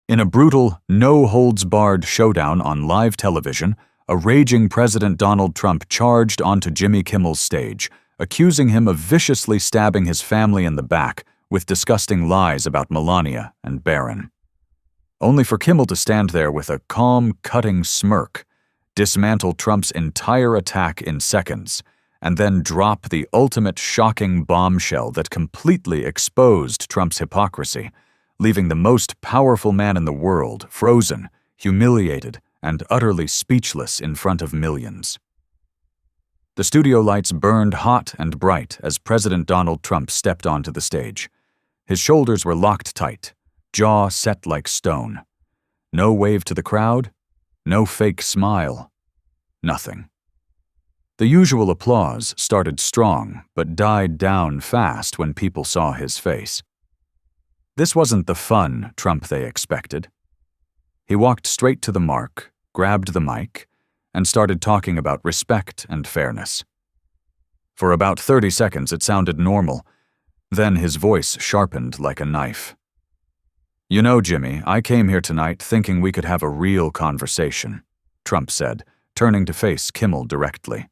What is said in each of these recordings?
In a brutal, no-holds-barred showdown on live television, a raging President Donald Trump charged onto Jimmy Kimmel's stage, accusing him of viciously stabbing his family in the back with disgusting lies about Melania and Barron. Only for Kimmel to stand there with a calm, cutting smirk, dismantle Trump's entire attack in seconds, and then drop the ultimate shocking bombshell that completely exposed Trump's hypocrisy, leaving the most powerful man in the world frozen, humiliated, and utterly speechless in front of millions. The studio lights burned hot and bright as President Donald Trump stepped onto the stage. His shoulders were locked tight, jaw set like stone. No wave to the crowd, no fake smile, nothing. The usual applause started strong but died down fast when people saw his face. This wasn't the fun Trump they expected. He walked straight to the mark, grabbed the mic, and started talking about respect and fairness. For about 30 seconds it sounded normal, then his voice sharpened like a knife. "You know, Jimmy, I came here tonight thinking we could have a real conversation," Trump said, turning to face Kimmel directly.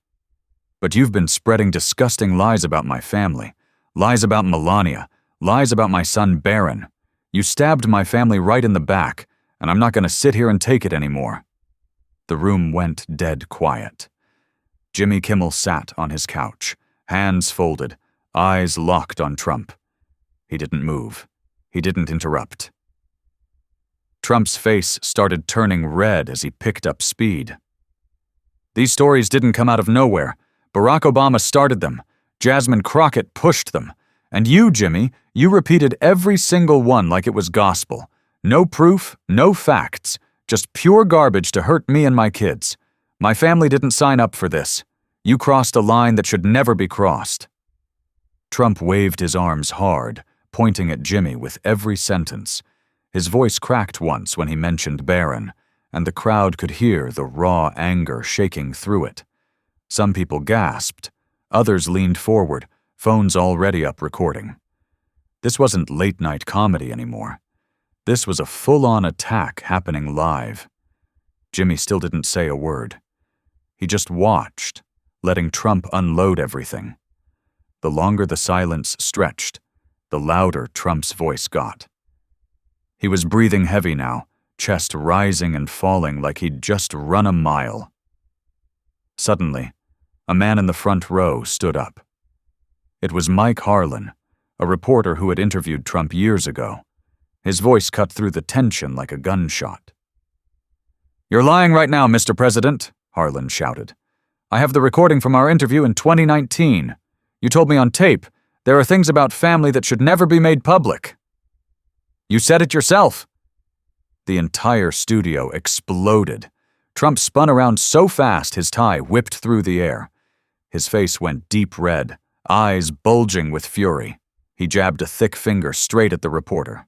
"But you've been spreading disgusting lies about my family, lies about Melania, lies about my son Barron. You stabbed my family right in the back, and I'm not going to sit here and take it anymore." The room went dead quiet. Jimmy Kimmel sat on his couch, hands folded, eyes locked on Trump. He didn't move. He didn't interrupt. Trump's face started turning red as he picked up speed. "These stories didn't come out of nowhere. Barack Obama started them. Jasmine Crockett pushed them. And you, Jimmy, you repeated every single one like it was gospel. No proof, no facts, just pure garbage to hurt me and my kids. My family didn't sign up for this. You crossed a line that should never be crossed." Trump waved his arms hard, pointing at Jimmy with every sentence. His voice cracked once when he mentioned Barron, and the crowd could hear the raw anger shaking through it. Some people gasped. Others leaned forward, phones already up recording. This wasn't late-night comedy anymore. This was a full-on attack happening live. Jimmy still didn't say a word. He just watched, letting Trump unload everything. The longer the silence stretched, the louder Trump's voice got. He was breathing heavy now, chest rising and falling like he'd just run a mile. Suddenly, a man in the front row stood up. It was Mike Harlan, a reporter who had interviewed Trump years ago. His voice cut through the tension like a gunshot. "You're lying right now, Mr. President," Harlan shouted. "I have the recording from our interview in 2019. You told me on tape, there are things about family that should never be made public. You said it yourself." The entire studio exploded. Trump spun around so fast his tie whipped through the air. His face went deep red, eyes bulging with fury. He jabbed a thick finger straight at the reporter.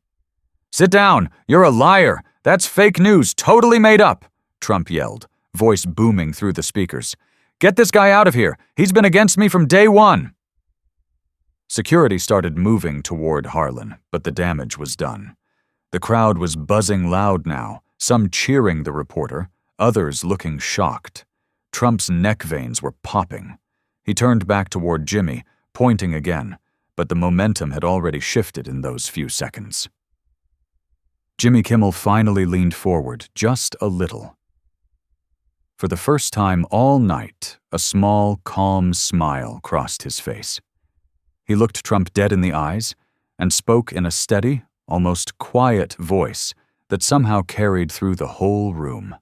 "Sit down! You're a liar! That's fake news, totally made up!" Trump yelled, voice booming through the speakers. "Get this guy out of here! He's been against me from day one!" Security started moving toward Harlan, but the damage was done. The crowd was buzzing loud now, some cheering the reporter, others looking shocked. Trump's neck veins were popping. He turned back toward Jimmy, pointing again, but the momentum had already shifted in those few seconds. Jimmy Kimmel finally leaned forward just a little. For the first time all night, a small, calm smile crossed his face. He looked Trump dead in the eyes and spoke in a steady, almost quiet voice that somehow carried through the whole room.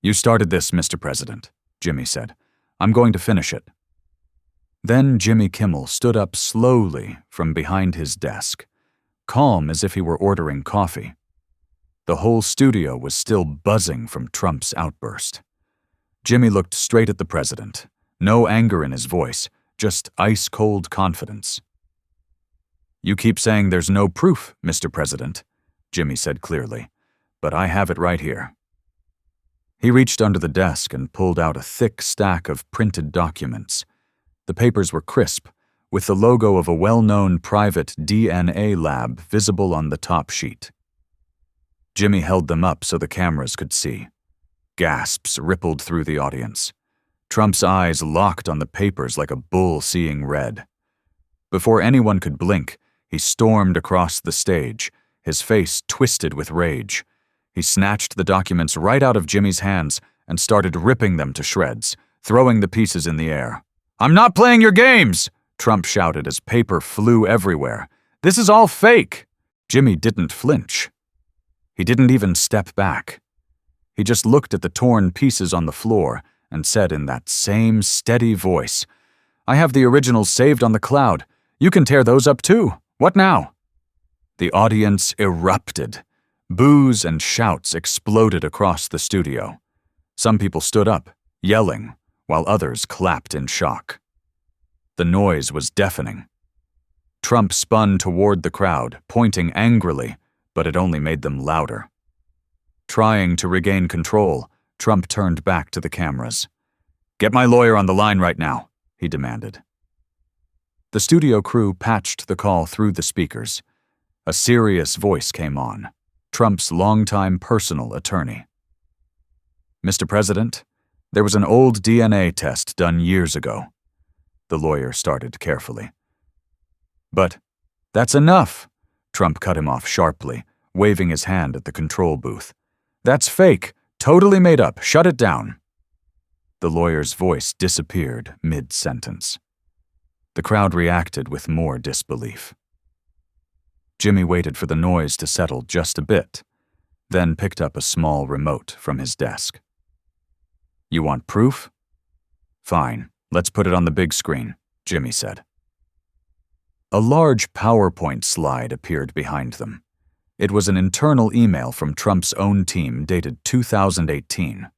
"You started this, Mr. President," Jimmy said. "I'm going to finish it." Then Jimmy Kimmel stood up slowly from behind his desk, calm as if he were ordering coffee. The whole studio was still buzzing from Trump's outburst. Jimmy looked straight at the president, no anger in his voice, just ice-cold confidence. "You keep saying there's no proof, Mr. President," Jimmy said clearly, "but I have it right here." He reached under the desk and pulled out a thick stack of printed documents. The papers were crisp, with the logo of a well-known private DNA lab visible on the top sheet. Jimmy held them up so the cameras could see. Gasps rippled through the audience. Trump's eyes locked on the papers like a bull seeing red. Before anyone could blink, he stormed across the stage, his face twisted with rage. He snatched the documents right out of Jimmy's hands and started ripping them to shreds, throwing the pieces in the air. "I'm not playing your games!" Trump shouted as paper flew everywhere. "This is all fake!" Jimmy didn't flinch. He didn't even step back. He just looked at the torn pieces on the floor and said in that same steady voice, "I have the originals saved on the cloud. You can tear those up too. What now?" The audience erupted. Boos and shouts exploded across the studio. Some people stood up, yelling, while others clapped in shock. The noise was deafening. Trump spun toward the crowd, pointing angrily, but it only made them louder. Trying to regain control, Trump turned back to the cameras. "Get my lawyer on the line right now," he demanded. The studio crew patched the call through the speakers. A serious voice came on, Trump's longtime personal attorney. "Mr. President, there was an old DNA test done years ago." The lawyer started carefully. "But that's enough," Trump cut him off sharply, waving his hand at the control booth. "That's fake, totally made up, shut it down." The lawyer's voice disappeared mid-sentence. The crowd reacted with more disbelief. Jimmy waited for the noise to settle just a bit, then picked up a small remote from his desk. "You want proof? Fine, let's put it on the big screen," Jimmy said. A large PowerPoint slide appeared behind them. It was an internal email from Trump's own team dated 2018.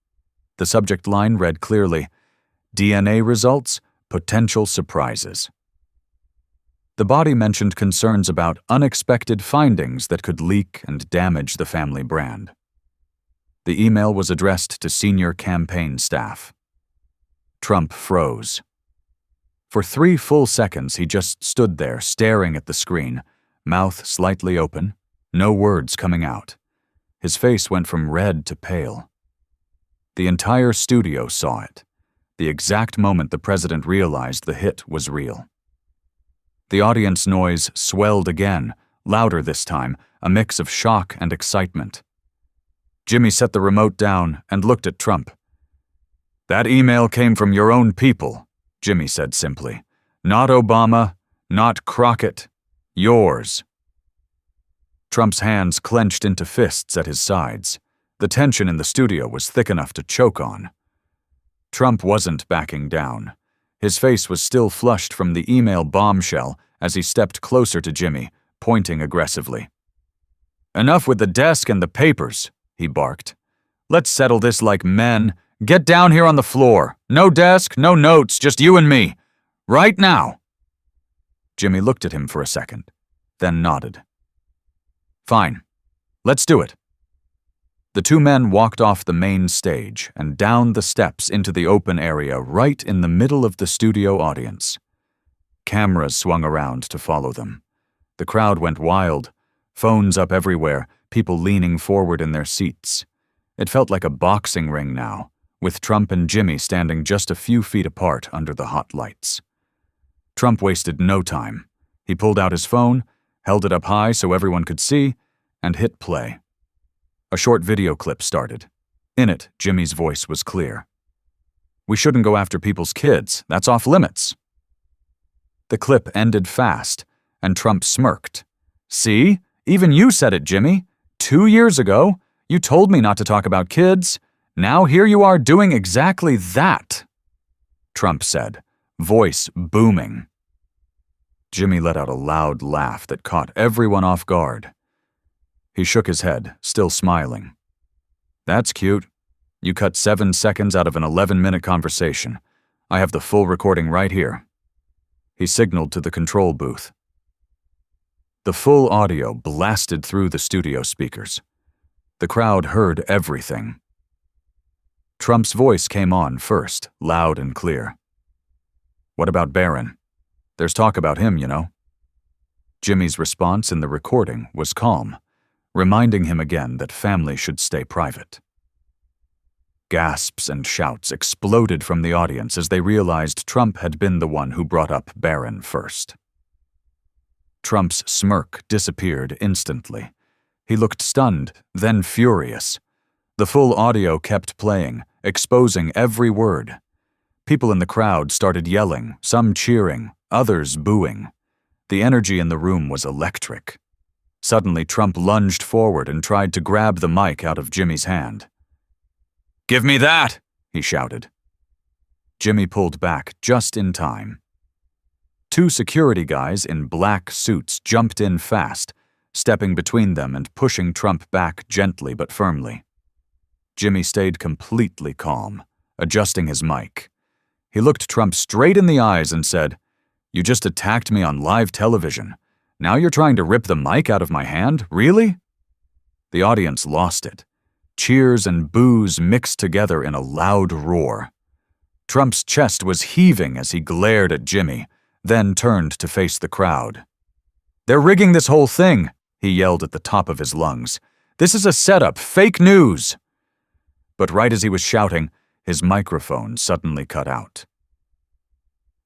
The subject line read clearly, "DNA results, potential surprises." The body mentioned concerns about unexpected findings that could leak and damage the family brand. The email was addressed to senior campaign staff. Trump froze. For 3 full seconds, he just stood there staring at the screen, mouth slightly open, no words coming out. His face went from red to pale. The entire studio saw it, the exact moment the president realized the hit was real. The audience noise swelled again, louder this time, a mix of shock and excitement. Jimmy set the remote down and looked at Trump. "That email came from your own people," Jimmy said simply. "Not Obama, not Crockett, yours." Trump's hands clenched into fists at his sides. The tension in the studio was thick enough to choke on. Trump wasn't backing down. His face was still flushed from the email bombshell as he stepped closer to Jimmy, pointing aggressively. "Enough with the desk and the papers," he barked. "Let's settle this like men. Get down here on the floor. No desk, no notes, just you and me. Right now." Jimmy looked at him for a second, then nodded. "Fine. Let's do it." The 2 men walked off the main stage and down the steps into the open area right in the middle of the studio audience. Cameras swung around to follow them. The crowd went wild, phones up everywhere, people leaning forward in their seats. It felt like a boxing ring now, with Trump and Jimmy standing just a few feet apart under the hot lights. Trump wasted no time. He pulled out his phone, held it up high so everyone could see, and hit play. A short video clip started. In it, Jimmy's voice was clear. "We shouldn't go after people's kids. That's off limits." The clip ended fast, and Trump smirked. "See? Even you said it, Jimmy. 2 years ago, you told me not to talk about kids. Now here you are doing exactly that," Trump said, voice booming. Jimmy let out a loud laugh that caught everyone off guard. He shook his head, still smiling. "That's cute. You cut 7 seconds out of an 11-minute conversation. I have the full recording right here." He signaled to the control booth. The full audio blasted through the studio speakers. The crowd heard everything. Trump's voice came on first, loud and clear. "What about Barron? There's talk about him, you know." Jimmy's response in the recording was calm. reminding him again that family should stay private. Gasps and shouts exploded from the audience as they realized Trump had been the one who brought up Barron first. Trump's smirk disappeared instantly. He looked stunned, then furious. The full audio kept playing, exposing every word. People in the crowd started yelling, some cheering, others booing. The energy in the room was electric. Suddenly, Trump lunged forward and tried to grab the mic out of Jimmy's hand. "Give me that!" he shouted. Jimmy pulled back just in time. Two security guys in black suits jumped in fast, stepping between them and pushing Trump back gently but firmly. Jimmy stayed completely calm, adjusting his mic. He looked Trump straight in the eyes and said, "You just attacked me on live television. Now you're trying to rip the mic out of my hand? Really?" The audience lost it. Cheers and boos mixed together in a loud roar. Trump's chest was heaving as he glared at Jimmy, then turned to face the crowd. "They're rigging this whole thing," he yelled at the top of his lungs. "This is a setup, fake news!" But right as he was shouting, his microphone suddenly cut out.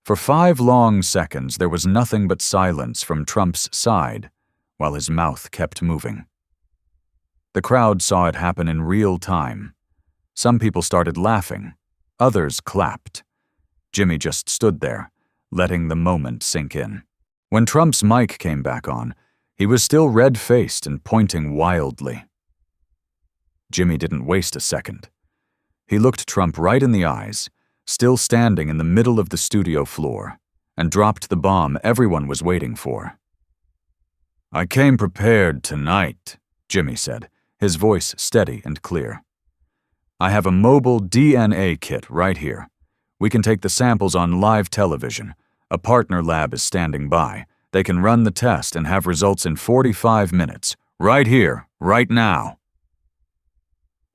For 5 long seconds, there was nothing but silence from Trump's side, while his mouth kept moving. The crowd saw it happen in real time. Some people started laughing. Others clapped. Jimmy just stood there, letting the moment sink in. When Trump's mic came back on, he was still red-faced and pointing wildly. Jimmy didn't waste a second. He looked Trump right in the eyes, still standing in the middle of the studio floor, and dropped the bomb everyone was waiting for. "I came prepared tonight," Jimmy said, his voice steady and clear. "I have a mobile DNA kit right here. We can take the samples on live television. A partner lab is standing by. They can run the test and have results in 45 minutes. Right here, right now."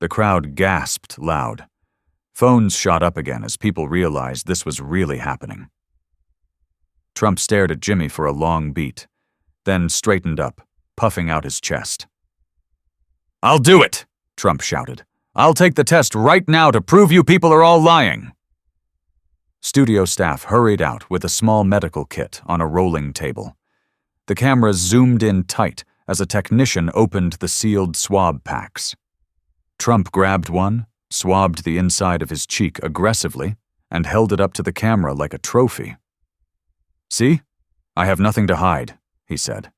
The crowd gasped loud. Phones shot up again as people realized this was really happening. Trump stared at Jimmy for a long beat, then straightened up, puffing out his chest. "I'll do it!" Trump shouted. "I'll take the test right now to prove you people are all lying!" Studio staff hurried out with a small medical kit on a rolling table. The cameras zoomed in tight as a technician opened the sealed swab packs. Trump grabbed one, swabbed the inside of his cheek aggressively, and held it up to the camera like a trophy. "See? I have nothing to hide," he said.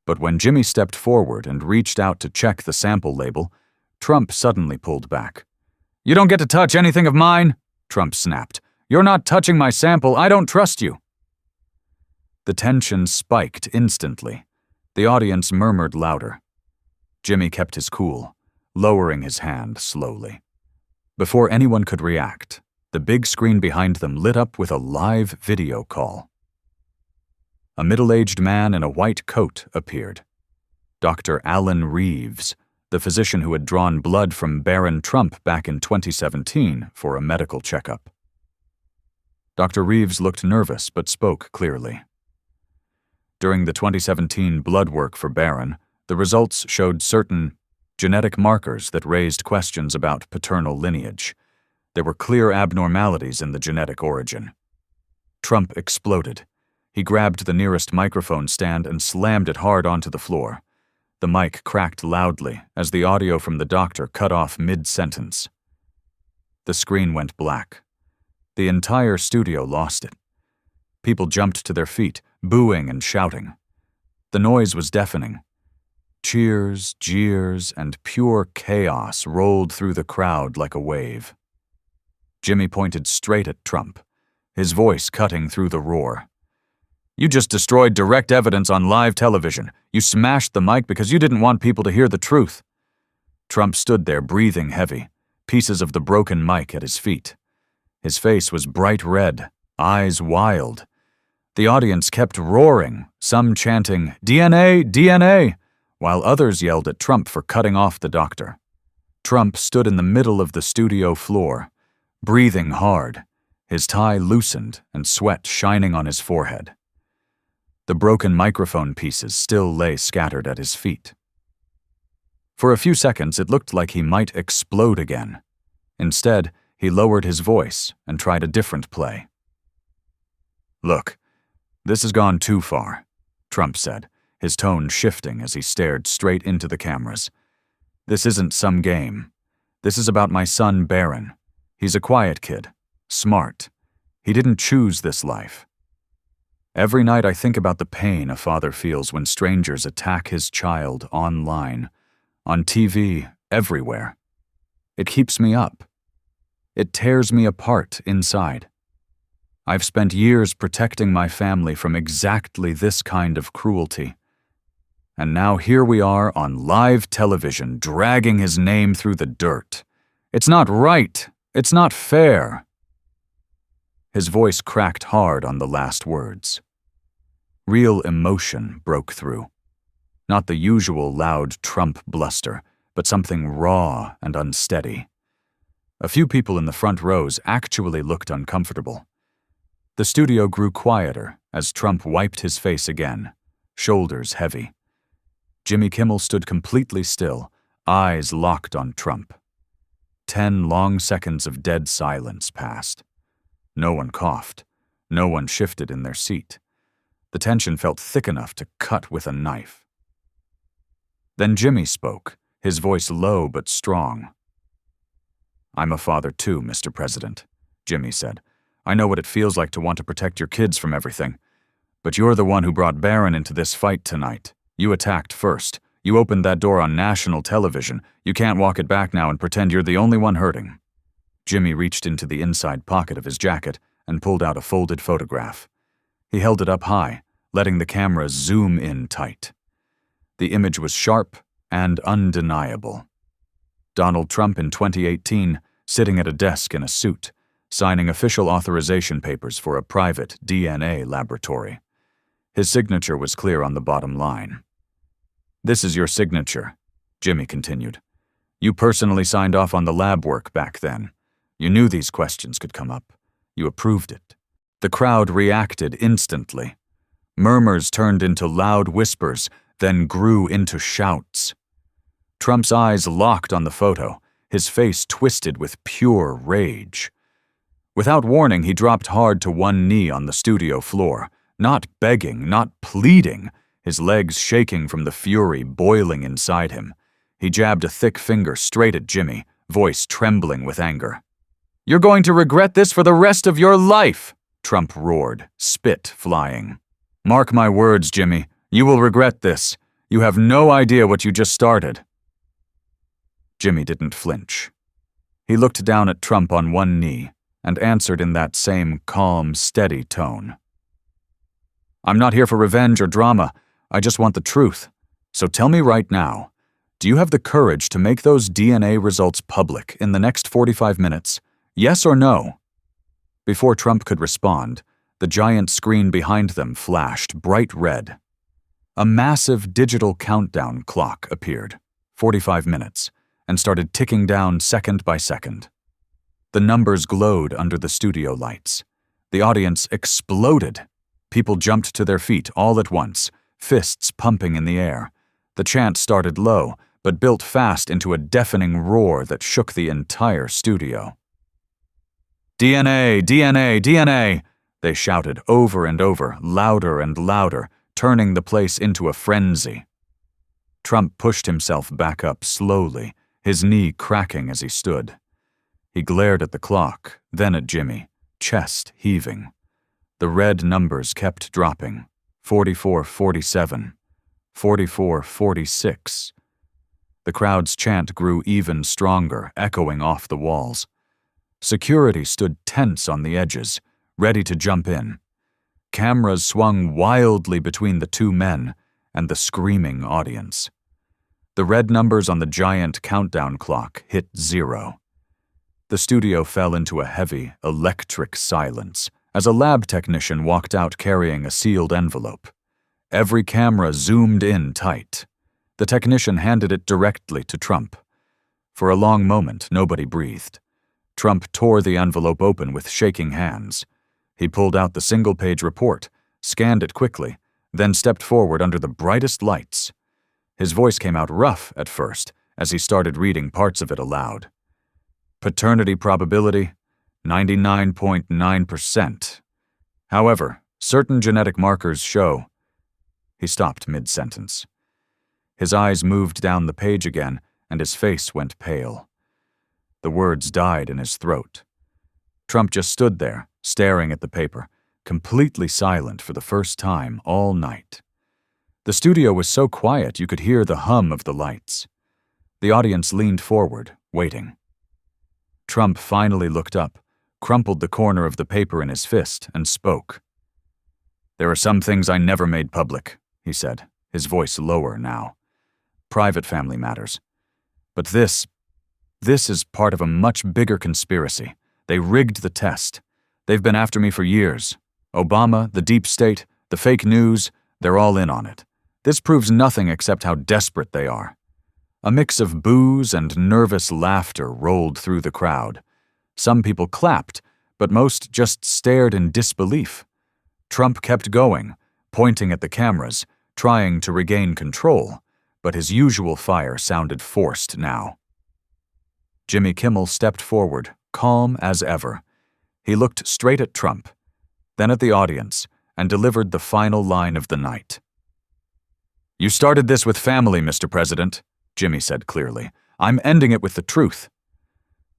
But when Jimmy stepped forward and reached out to check the sample label, Trump suddenly pulled back. "You don't get to touch anything of mine," Trump snapped. "You're not touching my sample. I don't trust you." The tension spiked instantly. The audience murmured louder. Jimmy kept his cool, lowering his hand slowly. Before anyone could react, the big screen behind them lit up with a live video call. A middle-aged man in a white coat appeared. Dr. Alan Reeves, the physician who had drawn blood from Barron Trump back in 2017 for a medical checkup. Dr. Reeves looked nervous but spoke clearly. During the 2017 blood work for Barron, the results showed certain genetic markers that raised questions about paternal lineage. There were clear abnormalities in the genetic origin. Trump exploded. He grabbed the nearest microphone stand and slammed it hard onto the floor. The mic cracked loudly as the audio from the doctor cut off mid-sentence. The screen went black. The entire studio lost it. People jumped to their feet, booing and shouting. The noise was deafening. Cheers, jeers, and pure chaos rolled through the crowd like a wave. Jimmy pointed straight at Trump, his voice cutting through the roar. "You just destroyed direct evidence on live television. You smashed the mic because you didn't want people to hear the truth." Trump stood there breathing heavy, pieces of the broken mic at his feet. His face was bright red, eyes wild. The audience kept roaring, some chanting, "DNA, DNA!" while others yelled at Trump for cutting off the doctor. Trump stood in the middle of the studio floor, breathing hard, his tie loosened and sweat shining on his forehead. The broken microphone pieces still lay scattered at his feet. For a few seconds, it looked like he might explode again. Instead, he lowered his voice and tried a different play. "Look, this has gone too far," Trump said, his tone shifting as he stared straight into the cameras. "This isn't some game. This is about my son, Barron. He's a quiet kid, smart. He didn't choose this life. Every night I think about the pain a father feels when strangers attack his child online, on TV, everywhere. It keeps me up. It tears me apart inside. I've spent years protecting my family from exactly this kind of cruelty. And now here we are on live television, dragging his name through the dirt. It's not right. It's not fair." His voice cracked hard on the last words. Real emotion broke through. Not the usual loud Trump bluster, but something raw and unsteady. A few people in the front rows actually looked uncomfortable. The studio grew quieter as Trump wiped his face again, shoulders heavy. Jimmy Kimmel stood completely still, eyes locked on Trump. 10 long seconds of dead silence passed. No one coughed. No one shifted in their seat. The tension felt thick enough to cut with a knife. Then Jimmy spoke, his voice low but strong. "I'm a father too, Mr. President," Jimmy said. "I know what it feels like to want to protect your kids from everything. But you're the one who brought Barron into this fight tonight. You attacked first. You opened that door on national television. You can't walk it back now and pretend you're the only one hurting." Jimmy reached into the inside pocket of his jacket and pulled out a folded photograph. He held it up high, letting the camera zoom in tight. The image was sharp and undeniable. Donald Trump in 2018, sitting at a desk in a suit, signing official authorization papers for a private DNA laboratory. His signature was clear on the bottom line. "This is your signature," Jimmy continued. "You personally signed off on the lab work back then. You knew these questions could come up. You approved it." The crowd reacted instantly. Murmurs turned into loud whispers, then grew into shouts. Trump's eyes locked on the photo, his face twisted with pure rage. Without warning, he dropped hard to one knee on the studio floor, not begging, not pleading, his legs shaking from the fury boiling inside him. He jabbed a thick finger straight at Jimmy, voice trembling with anger. "You're going to regret this for the rest of your life!" Trump roared, spit flying. "Mark my words, Jimmy. You will regret this. You have no idea what you just started." Jimmy didn't flinch. He looked down at Trump on one knee and answered in that same calm, steady tone. "I'm not here for revenge or drama. I just want the truth. So tell me right now, do you have the courage to make those DNA results public in the next 45 minutes? Yes or no?" Before Trump could respond, the giant screen behind them flashed bright red. A massive digital countdown clock appeared, 45 minutes, and started ticking down second by second. The numbers glowed under the studio lights. The audience exploded. People jumped to their feet all at once, fists pumping in the air. The chant started low, but built fast into a deafening roar that shook the entire studio. "DNA, DNA, DNA!" they shouted over and over, louder and louder, turning the place into a frenzy. Trump pushed himself back up slowly, his knee cracking as he stood. He glared at the clock, then at Jimmy, chest heaving. The red numbers kept dropping. 44-47, 44-46. The crowd's chant grew even stronger, echoing off the walls. Security stood tense on the edges, ready to jump in. Cameras swung wildly between the two men and the screaming audience. The red numbers on the giant countdown clock hit 0. The studio fell into a heavy, electric silence as a lab technician walked out carrying a sealed envelope. Every camera zoomed in tight. The technician handed it directly to Trump. For a long moment, nobody breathed. Trump tore the envelope open with shaking hands. He pulled out the single-page report, scanned it quickly, then stepped forward under the brightest lights. His voice came out rough at first, as he started reading parts of it aloud. Paternity probability, 99.9%. However, certain genetic markers show... He stopped mid-sentence. His eyes moved down the page again, and his face went pale. The words died in his throat. Trump just stood there, staring at the paper, completely silent for the first time all night. The studio was so quiet you could hear the hum of the lights. The audience leaned forward, waiting. Trump finally looked up, crumpled the corner of the paper in his fist, and spoke. "There are some things I never made public," he said, his voice lower now. "Private family matters. But this is part of a much bigger conspiracy. They rigged the test. They've been after me for years. Obama, the deep state, the fake news, they're all in on it. This proves nothing except how desperate they are." A mix of boos and nervous laughter rolled through the crowd. Some people clapped, but most just stared in disbelief. Trump kept going, pointing at the cameras, trying to regain control, but his usual fire sounded forced now. Jimmy Kimmel stepped forward, calm as ever. He looked straight at Trump, then at the audience, and delivered the final line of the night. "You started this with family, Mr. President," Jimmy said clearly. "I'm ending it with the truth."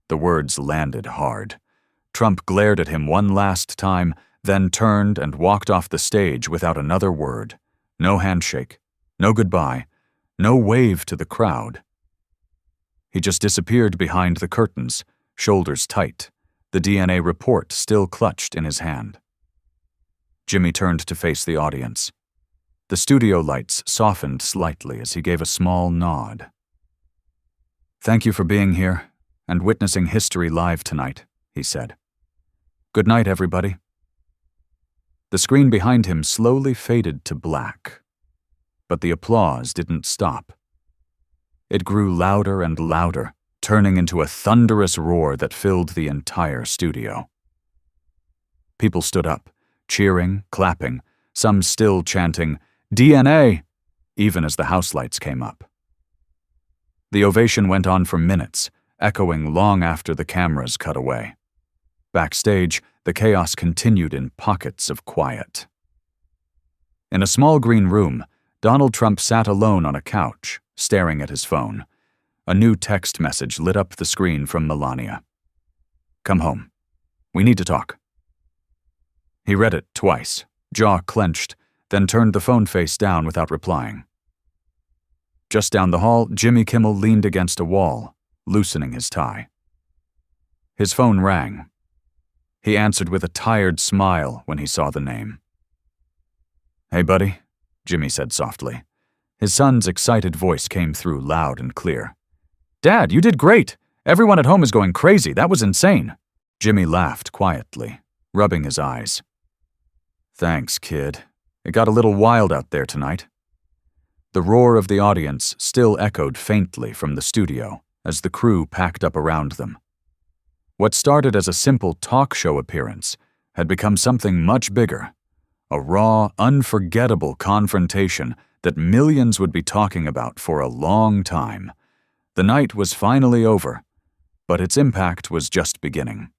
The words landed hard. Trump glared at him one last time, then turned and walked off the stage without another word. No handshake, no goodbye, no wave to the crowd. He just disappeared behind the curtains, shoulders tight, the DNA report still clutched in his hand. Jimmy turned to face the audience. The studio lights softened slightly as he gave a small nod. "Thank you for being here and witnessing history live tonight," he said. "Good night, everybody." The screen behind him slowly faded to black, but the applause didn't stop. It grew louder and louder, turning into a thunderous roar that filled the entire studio. People stood up, cheering, clapping, some still chanting, "DNA!" even as the house lights came up. The ovation went on for minutes, echoing long after the cameras cut away. Backstage, the chaos continued in pockets of quiet. In a small green room, Donald Trump sat alone on a couch, staring at his phone. A new text message lit up the screen from Melania. "Come home. We need to talk." He read it twice, jaw clenched, then turned the phone face down without replying. Just down the hall, Jimmy Kimmel leaned against a wall, loosening his tie. His phone rang. He answered with a tired smile when he saw the name. "Hey, buddy," Jimmy said softly. His son's excited voice came through loud and clear. "Dad, you did great! Everyone at home is going crazy. That was insane." Jimmy laughed quietly, rubbing his eyes. "Thanks, kid. It got a little wild out there tonight." The roar of the audience still echoed faintly from the studio as the crew packed up around them. What started as a simple talk show appearance had become something much bigger, a raw, unforgettable confrontation that millions would be talking about for a long time. The night was finally over, but its impact was just beginning.